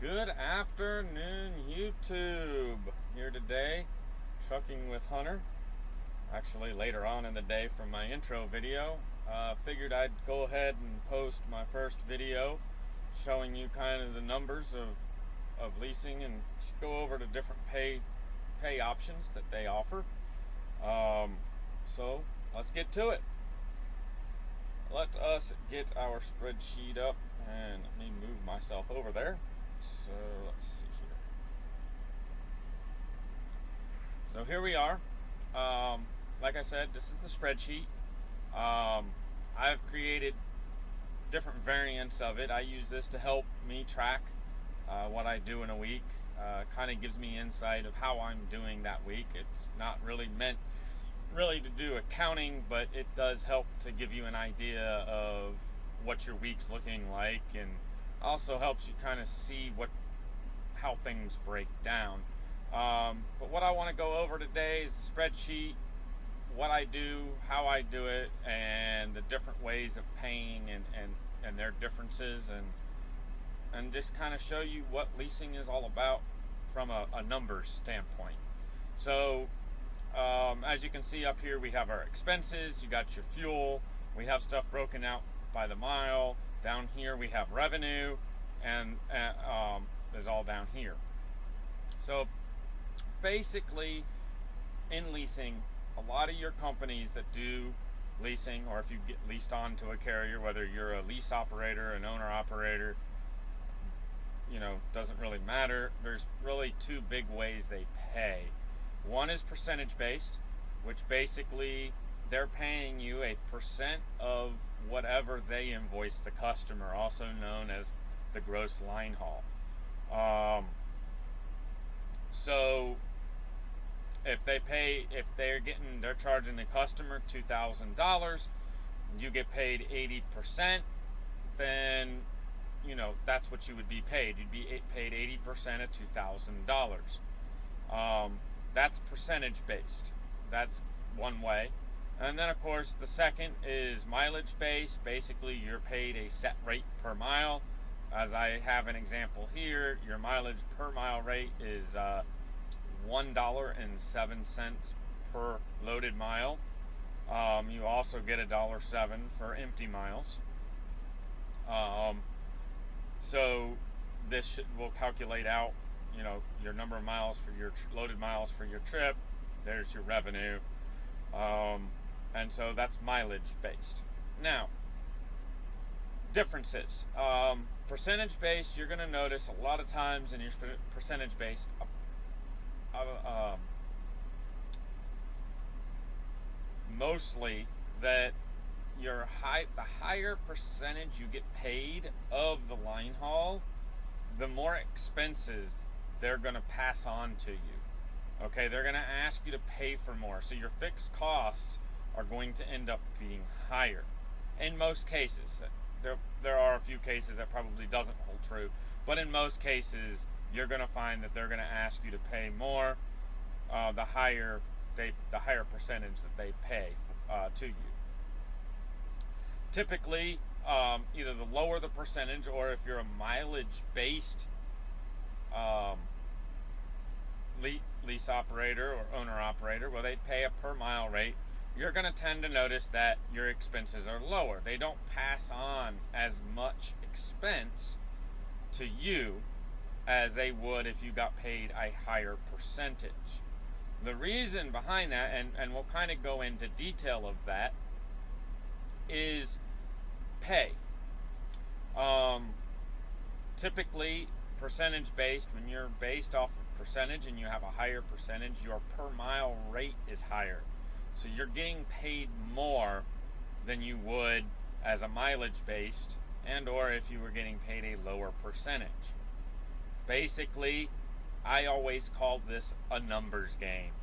Good afternoon, YouTube. Here today, trucking with Hunter. Actually, later on in the day from my intro video, figured I'd go ahead and post my first video showing you kind of the numbers of leasing and go over the different pay options that they offer. So let's get to it. Let us get our spreadsheet up, and let me move myself over there. So let's see here. So here we are. Like I said, this is the spreadsheet. I've created different variants of it. I use this to help me track what I do in a week. Kind of gives me insight of how I'm doing that week. It's not really meant really to do accounting, but it does help to give you an idea of what your week's looking like, and also helps you kind of see how things break down. But what I want to go over today is the spreadsheet, what I do, how I do it, and the different ways of paying and their differences, and just kind of show you what leasing is all about from a numbers standpoint. So as you can see up here, we have our expenses, you got your fuel, we have stuff broken out by the mile. Down here we have revenue, and is all down here. So basically, in leasing, a lot of your companies that do leasing, or if you get leased on to a carrier, whether you're a lease operator, an owner operator, doesn't really matter. There's really two big ways they pay. One is percentage based, which basically they're paying you a percent of whatever they invoice the customer, also known as the gross line haul. So if they're charging the customer $2,000, you get paid 80%, then that's what you would be paid. You'd be paid 80% of $2,000. That's percentage based. That's one way. And then, of course, the second is mileage based. Basically, you're paid a set rate per mile. As I have an example here, your mileage per mile rate is $1.07 per loaded mile. You also get $1.07 for empty miles. So this will calculate out, your number of miles for your loaded miles for your trip. There's your revenue. And so that's mileage based. Now, differences. Percentage based, you're going to notice a lot of times in your percentage based, mostly that the higher percentage you get paid of the line haul, the more expenses they're going to pass on to you. Okay, they're going to ask you to pay for more. So your fixed costs are going to end up being higher. In most cases, there are a few cases that probably doesn't hold true, but in most cases, you're going to find that they're going to ask you to pay more, the higher percentage that they pay to you. Typically, either the lower the percentage, or if you're a mileage-based lease operator or owner operator, well, they pay a per mile rate. You're going to tend to notice that your expenses are lower. They don't pass on as much expense to you as they would if you got paid a higher percentage. The reason behind that, and we'll kind of go into detail of that, is pay. Typically, percentage based, when you're based off of percentage and you have a higher percentage, your per mile rate is higher. So you're getting paid more than you would as a mileage based, and or if you were getting paid a lower percentage. Basically, I always call this a numbers game.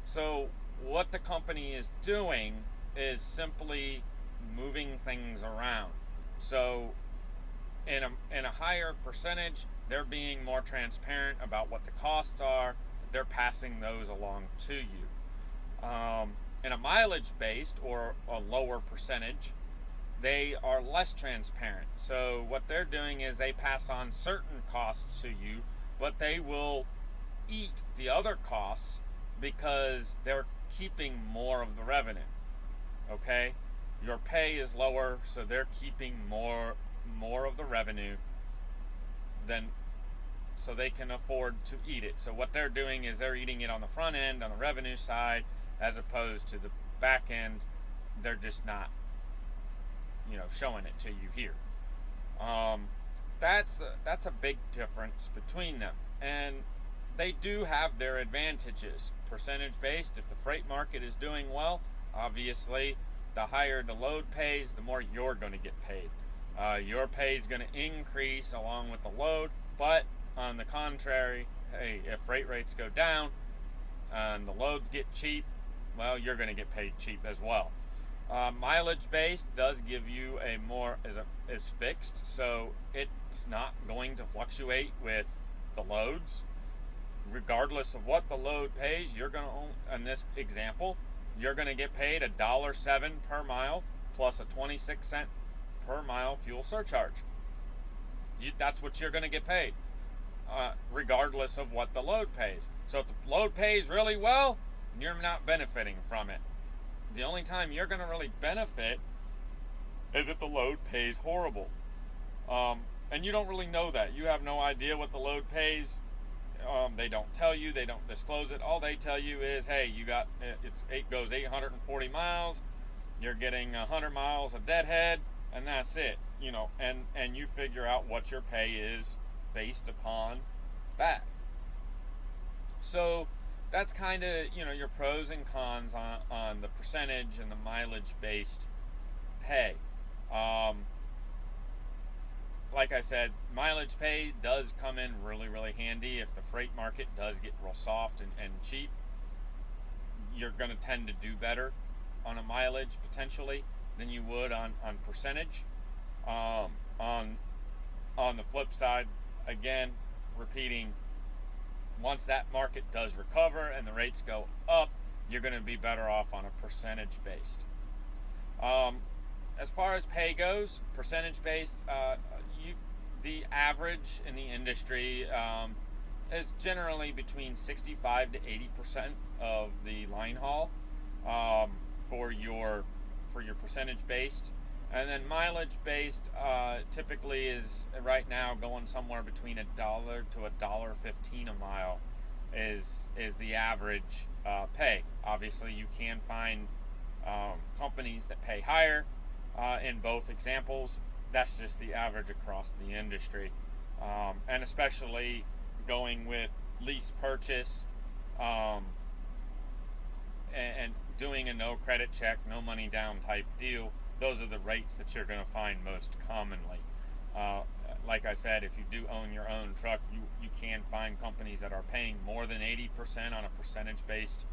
So what the company is doing is simply moving things around. So in a higher percentage, they're being more transparent about what the costs are. They're passing those along to you. In a mileage based or a lower percentage, they are less transparent. So what they're doing is they pass on certain costs to you, but they will eat the other costs because they're keeping more of the revenue. Okay? Your pay is lower, so they're keeping more of the revenue than so they can afford to eat it. So what they're doing is they're eating it on the front end, on the revenue side, as opposed to the back end. They're just not, showing it to you here. That's a big difference between them, and they do have their advantages. Percentage based, if the freight market is doing well, obviously the higher the load pays, the more you're going to get paid. Your pay is going to increase along with the load, but on the contrary, hey, if freight rates go down and the loads get cheap, well, you're going to get paid cheap as well. Mileage based does give you is fixed, so it's not going to fluctuate with the loads. Regardless of what the load pays, you're going to, in this example, you're going to get paid $1.07 per mile plus a 26-cent per mile fuel surcharge. That's what you're going to get paid, regardless of what the load pays. So if the load pays really well, you're not benefiting from it. The only time you're going to really benefit is if the load pays horrible. And you don't really know that. You have no idea what the load pays. They don't tell you. They don't disclose it. All they tell you is, hey, it goes 840 miles. You're getting 100 miles of deadhead, and that's it. And you figure out what your pay is based upon that. So that's kind of, your pros and cons on the percentage and the mileage based pay. Like I said, mileage pay does come in really, really handy. If the freight market does get real soft and cheap, you're going to tend to do better on a mileage potentially than you would on percentage. On the flip side, again, repeating, once that market does recover and the rates go up, you're going to be better off on a percentage based. As far as pay goes, percentage based, the average in the industry is generally between 65 to 80% of the line haul for your percentage based. And then mileage based typically is right now going somewhere between $1 to $1.15 a mile is the average pay. Obviously, you can find companies that pay higher in both examples. That's just the average across the industry, and especially going with lease purchase and doing a no credit check, no money down type deal. Those are the rates that you're going to find most commonly. Like I said, if you do own your own truck, you can find companies that are paying more than 80% on a percentage-based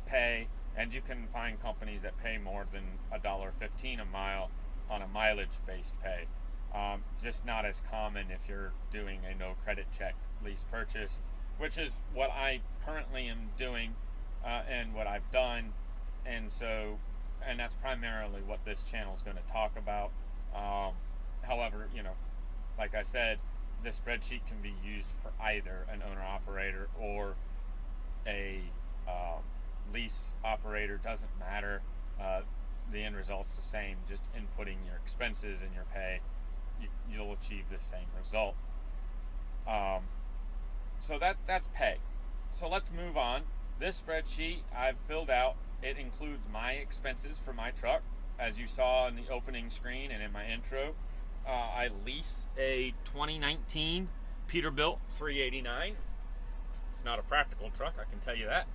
pay, and you can find companies that pay more than $1.15 a mile on a mileage-based pay. Just not as common if you're doing a no credit check lease purchase, which is what I currently am doing and what I've done, and that's primarily what this channel is going to talk about. However, like I said, this spreadsheet can be used for either an owner-operator or a lease operator. Doesn't matter. The end result's the same. Just inputting your expenses and your pay, you'll achieve the same result. So that's pay. So let's move on. This spreadsheet I've filled out. It includes my expenses for my truck. As you saw in the opening screen and in my intro, I lease a 2019 Peterbilt 389. It's not a practical truck, I can tell you that.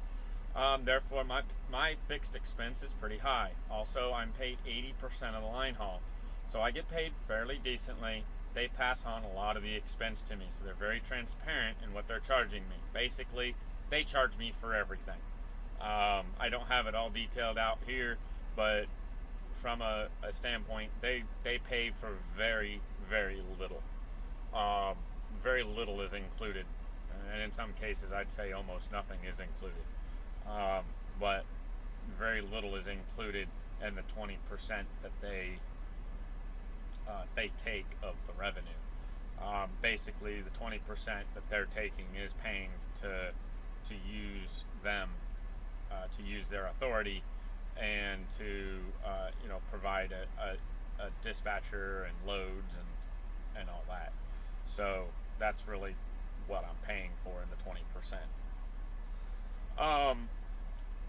Therefore, my fixed expense is pretty high. Also, I'm paid 80% of the line haul. So I get paid fairly decently. They pass on a lot of the expense to me, so they're very transparent in what they're charging me. Basically, they charge me for everything. I don't have it all detailed out here, but from a standpoint, they pay for very, very little. Very little is included, and in some cases I'd say almost nothing is included. But very little is included in the 20% that they they take of the revenue. Basically, the 20% that they're taking is paying to use them, to use their authority, and to provide a dispatcher and loads and all that. So that's really what I'm paying for in the 20%.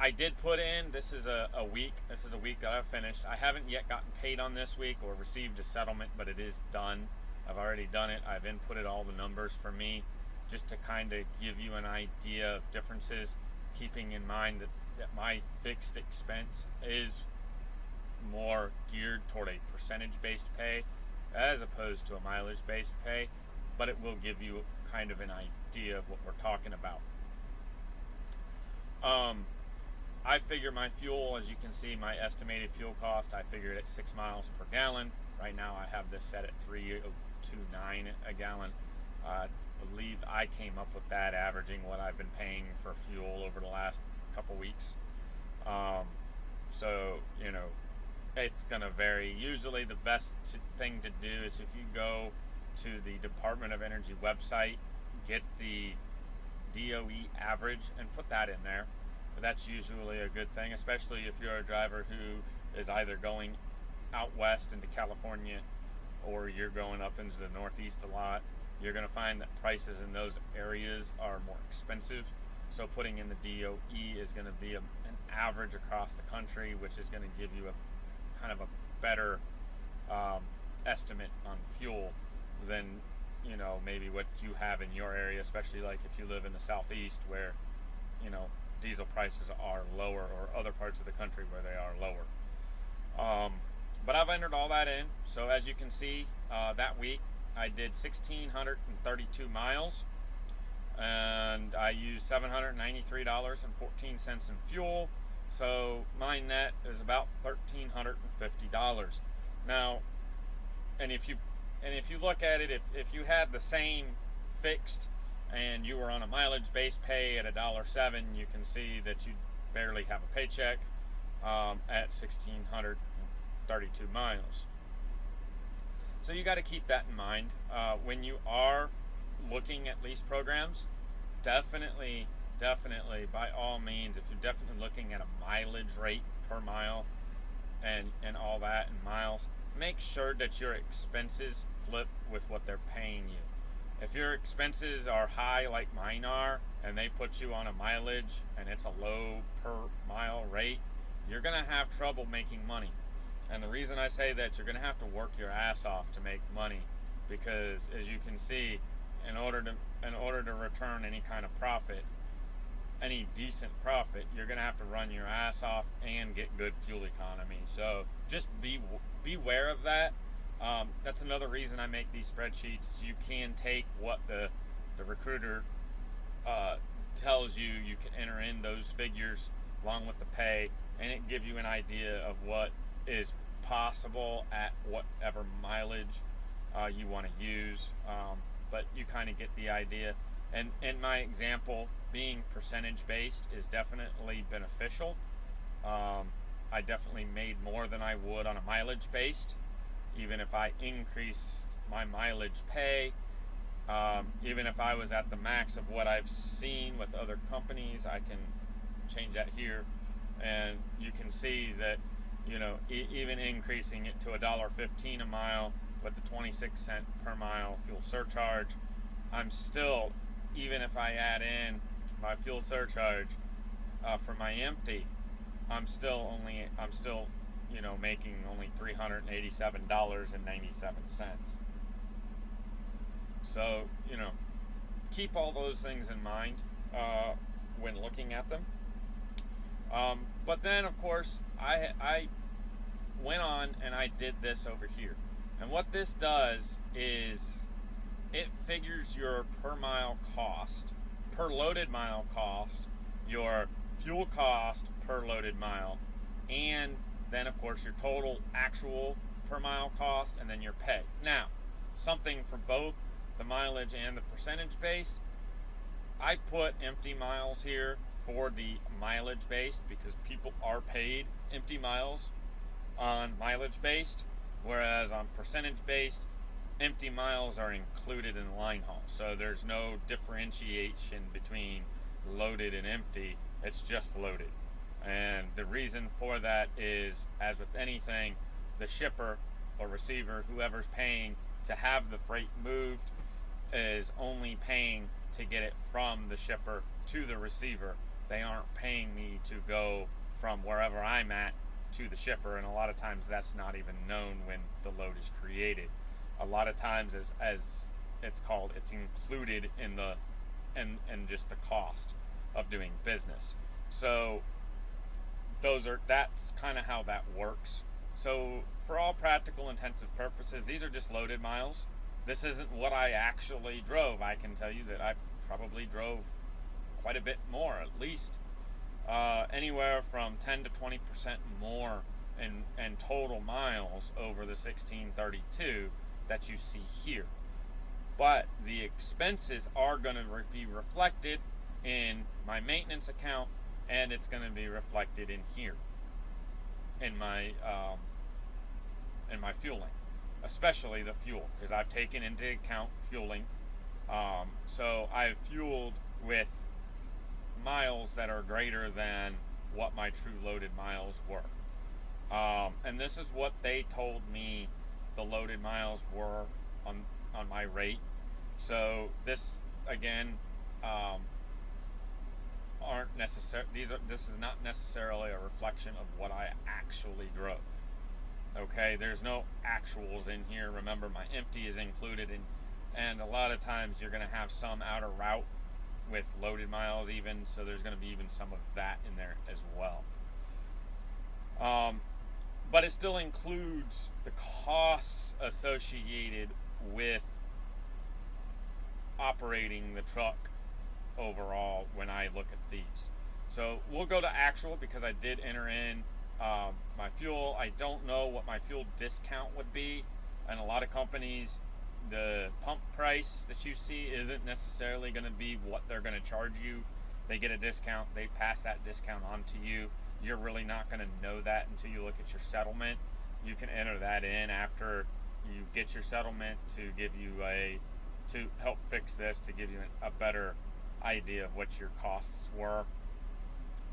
I did put in, this is a week. This is a week that I've finished. I haven't yet gotten paid on this week or received a settlement, but it is done. I've already done it. I've inputted all the numbers for me just to kind of give you an idea of differences, keeping in mind that my fixed expense is more geared toward a percentage-based pay as opposed to a mileage-based pay, but it will give you kind of an idea of what we're talking about. I figure my fuel, as you can see, my estimated fuel cost, I figured at 6 miles per gallon. Right now I have this set at 3.29 a gallon. I believe I came up with that, averaging what I've been paying for fuel over the last couple weeks. So, it's going to vary. Usually the best thing to do is if you go to the Department of Energy website, get the DOE average and put that in there. That's usually a good thing, especially if you're a driver who is either going out west into California or you're going up into the Northeast a lot. You're going to find that prices in those areas are more expensive. So putting in the DOE is going to be an average across the country, which is going to give you a kind of a better estimate on fuel than maybe what you have in your area, especially like if you live in the Southeast where diesel prices are lower, or other parts of the country where they are lower. But I've entered all that in. So as you can see, that week I did 1,632 miles, and I used $793.14 in fuel. So my net is about $1,350. Now, and if you look at it, if you had the same fixed and you were on a mileage-based pay at $1.07, you can see that you barely have a paycheck at 1,632 miles. So you got to keep that in mind when you are looking at lease programs. Definitely, by all means, if you're definitely looking at a mileage rate per mile and all that in miles, make sure that your expenses flip with what they're paying you. If your expenses are high like mine are, and they put you on a mileage and it's a low per mile rate, you're going to have trouble making money. And the reason I say that, you're going to have to work your ass off to make money, because as you can see, in order to return any kind of profit, any decent profit, you're going to have to run your ass off and get good fuel economy. So just beware of that. That's another reason I make these spreadsheets. You can take what the recruiter tells you. You can enter in those figures along with the pay, and it gives you an idea of what is possible at whatever mileage you want to use. But you kind of get the idea. And in my example, being percentage based is definitely beneficial. I definitely made more than I would on a mileage based. Even if I increased my mileage pay, even if I was at the max of what I've seen with other companies, I can change that here, and you can see that even increasing it to $1.15 a mile with the 26-cent per mile fuel surcharge, I'm still, even if I add in my fuel surcharge for my empty, I'm still making only $387.97. So, keep all those things in mind when looking at them. But then, of course, I went on and I did this over here. And what this does is it figures your per mile cost, per loaded mile cost, your fuel cost per loaded mile, and then of course your total actual per mile cost, and then your pay. Now, something for both the mileage and the percentage based, I put empty miles here for the mileage based because people are paid empty miles on mileage based. Whereas on percentage based, empty miles are included in line haul. So there's no differentiation between loaded and empty. It's just loaded. And the reason for that is, as with anything, the shipper or receiver, whoever's paying to have the freight moved, is only paying to get it from the shipper to the receiver. They aren't paying me to go from wherever I'm at to the shipper, and a lot of times that's not even known when the load is created. A lot of times, as it's called, it's included in the and just the cost of doing business. So that's kind of how that works. So for all practical intensive purposes, these are just loaded miles. This isn't what I actually drove. I can tell you that I probably drove quite a bit more, at least anywhere from 10 to 20% more in total miles over the 1632 that you see here. But the expenses are going to be reflected in my maintenance account, and it's going to be reflected in here in my fueling, especially the fuel, because I've taken into account fueling. So I've fueled with miles that are greater than what my true loaded miles were. And this is what they told me the loaded miles were on my rate. So this again aren't necessary. This is not necessarily a reflection of what I actually drove. Okay, there's no actuals in here. Remember, my empty is included in, and a lot of times you're going to have some outer route with loaded miles even, so there's going to be even some of that in there as well. But it still includes the costs associated with operating the truck overall when I look at these. So we'll go to actual because I did enter in my fuel. I don't know what my fuel discount would be, and a lot of companies, the pump price that you see isn't necessarily going to be what they're going to charge you. They get a discount, they pass that discount on to you. You're really not going to know that until you look at your settlement. You can enter that in after you get your settlement to give you to help fix this, to give you a better idea of what your costs were.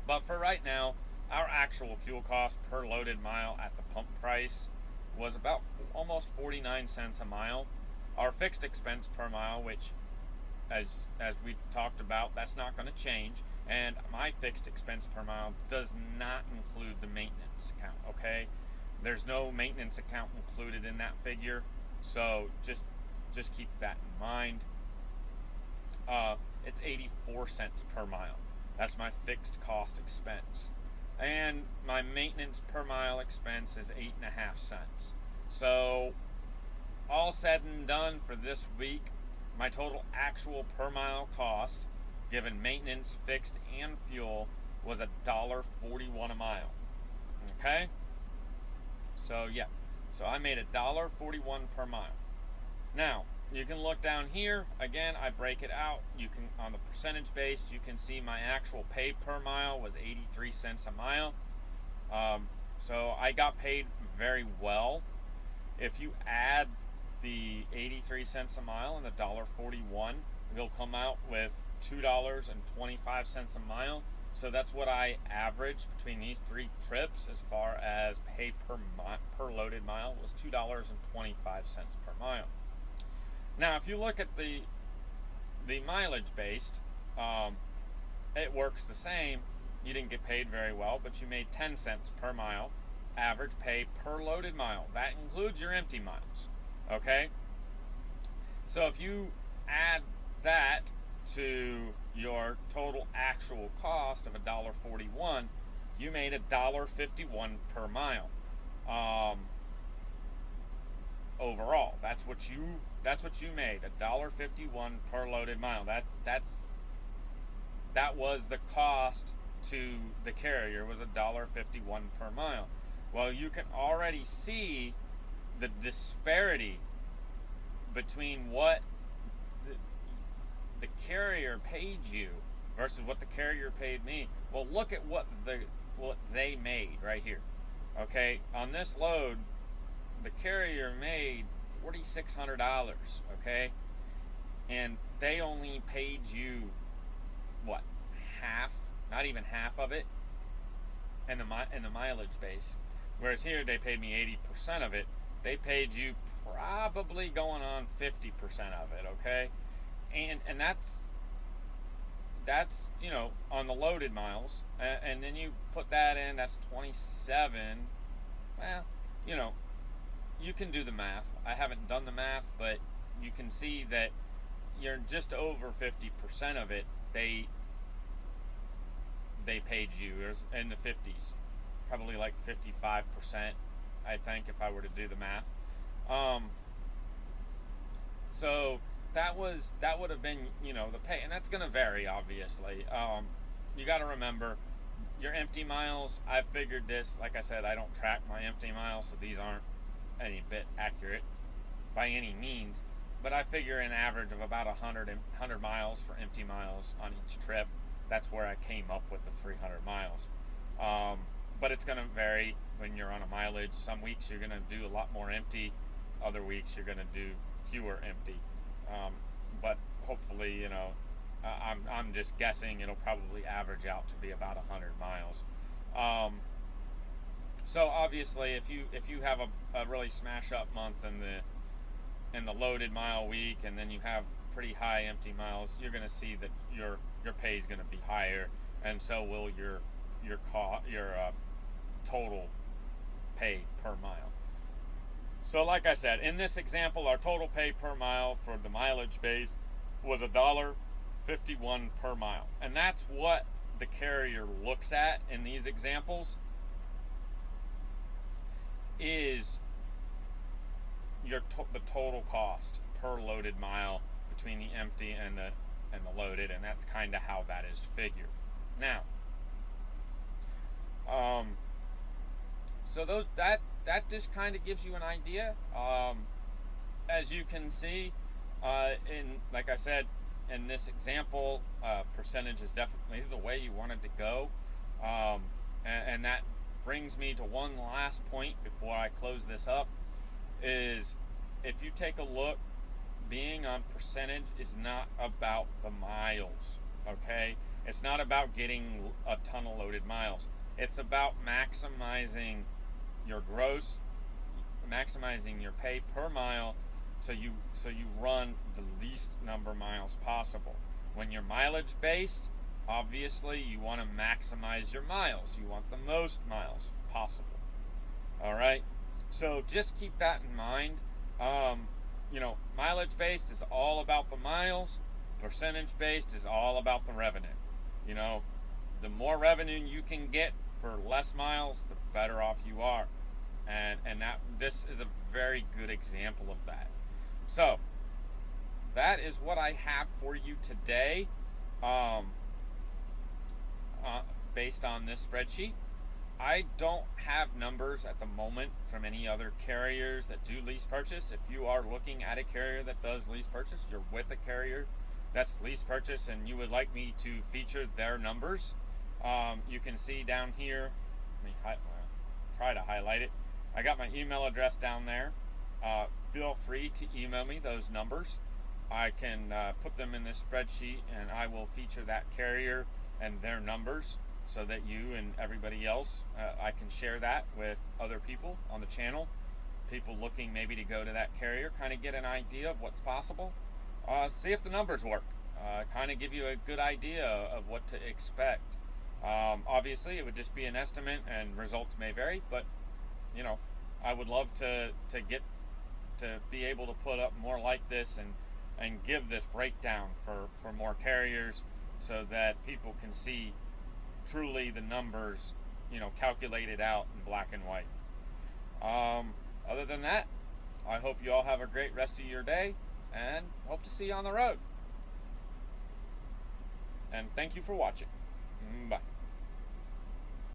But for right now, our actual fuel cost per loaded mile at the pump price was about almost 49 cents a mile. Our fixed expense per mile, which as we talked about, that's not going to change, and my fixed expense per mile does not include the maintenance account. Okay, there's no maintenance account included in that figure, so just keep that in mind. It's 84 cents per mile. That's my fixed cost expense, and my maintenance per mile expense is 8.5 cents. So all said and done for this week, my total actual per mile cost, given maintenance, fixed, and fuel, was $1.41 a mile. Okay? So yeah, so I made $1.41 per mile. Now, you can look down here, again, I break it out. You can, on the percentage based, you can see my actual pay per mile was 83 cents a mile. So I got paid very well. If you add the 83 cents a mile and the $1.41, it'll come out with $2.25 a mile. So that's what I averaged between these three trips as far as pay per loaded mile was $2.25 per mile. Now, if you look at the mileage based, it works the same. You didn't get paid very well, but you made 10 cents per mile average pay per loaded mile. That includes your empty miles. Okay? So if you add that to your total actual cost of $1.41, you made $1.51 per mile. Overall, that's what you made, $1.51 per loaded mile. That was the cost to the carrier, was $1.51 per mile. Well, you can already see the disparity between what the carrier paid you versus what the carrier paid me. Well, look at what they made right here. Okay, on this load, the carrier made $4,600, okay, and they only paid you what, half, not even half of it, in the mileage base. Whereas here they paid me 80% of it. They paid you probably going on 50% of it, okay, and that's on the loaded miles, and then you put that in, that's 27. Well, you know, you can do the math. I haven't done the math, but you can see that you're just over 50% of it. They paid you in the 50s, probably like 55%, I think, if I were to do the math. So that would have been the pay, and that's going to vary, obviously. You got to remember your empty miles. I've figured this. Like I said, I don't track my empty miles, so these aren't any bit accurate by any means. But I figure an average of about 100 miles for empty miles on each trip. That's where I came up with the 300 miles. But it's going to vary when you're on a mileage. Some weeks you're going to do a lot more empty. Other weeks you're going to do fewer empty. But hopefully, I'm just guessing it'll probably average out to be about 100 miles. So obviously, if you have a really smash up month in the loaded mile week, and then you have pretty high empty miles, you're going to see that your pay is going to be higher, and so will your total pay per mile. So like I said, in this example, our total pay per mile for the mileage base was $1.51 per mile. And that's what the carrier looks at in these examples, is the total cost per loaded mile between the empty and the loaded, and that's kind of how that is figured. Now, so that just kind of gives you an idea. As you can see, like I said, in this example, percentage is definitely the way you want it to go. And that brings me to one last point before I close this up, is if you take a look, being on percentage is not about the miles, okay? It's not about getting a ton of loaded miles. It's about maximizing your gross, maximizing your pay per mile, so you run the least number of miles possible. When you're mileage based, obviously you want to maximize your miles. You want the most miles possible. All right, so just keep that in mind. Mileage based is all about the miles. Percentage based is all about the revenue. The more revenue you can get for less miles, the better off you are. And this is a very good example of that. So that is what I have for you today, based on this spreadsheet. I don't have numbers at the moment from any other carriers that do lease purchase. If you are looking at a carrier that does lease purchase, you're with a carrier that's lease purchase, and you would like me to feature their numbers, you can see down here. Let me try to highlight it. I got my email address down there. Feel free to email me those numbers. I can put them in this spreadsheet, and I will feature that carrier and their numbers, so that you and everybody else, I can share that with other people on the channel, people looking maybe to go to that carrier, kind of get an idea of what's possible, see if the numbers work, kind of give you a good idea of what to expect. Obviously, it would just be an estimate, and results may vary, but I would love to be able to put up more like this and give this breakdown for more carriers, so that people can see truly the numbers, calculated out in black and white. Other than that, I hope you all have a great rest of your day, and hope to see you on the road. And thank you for watching. Bye.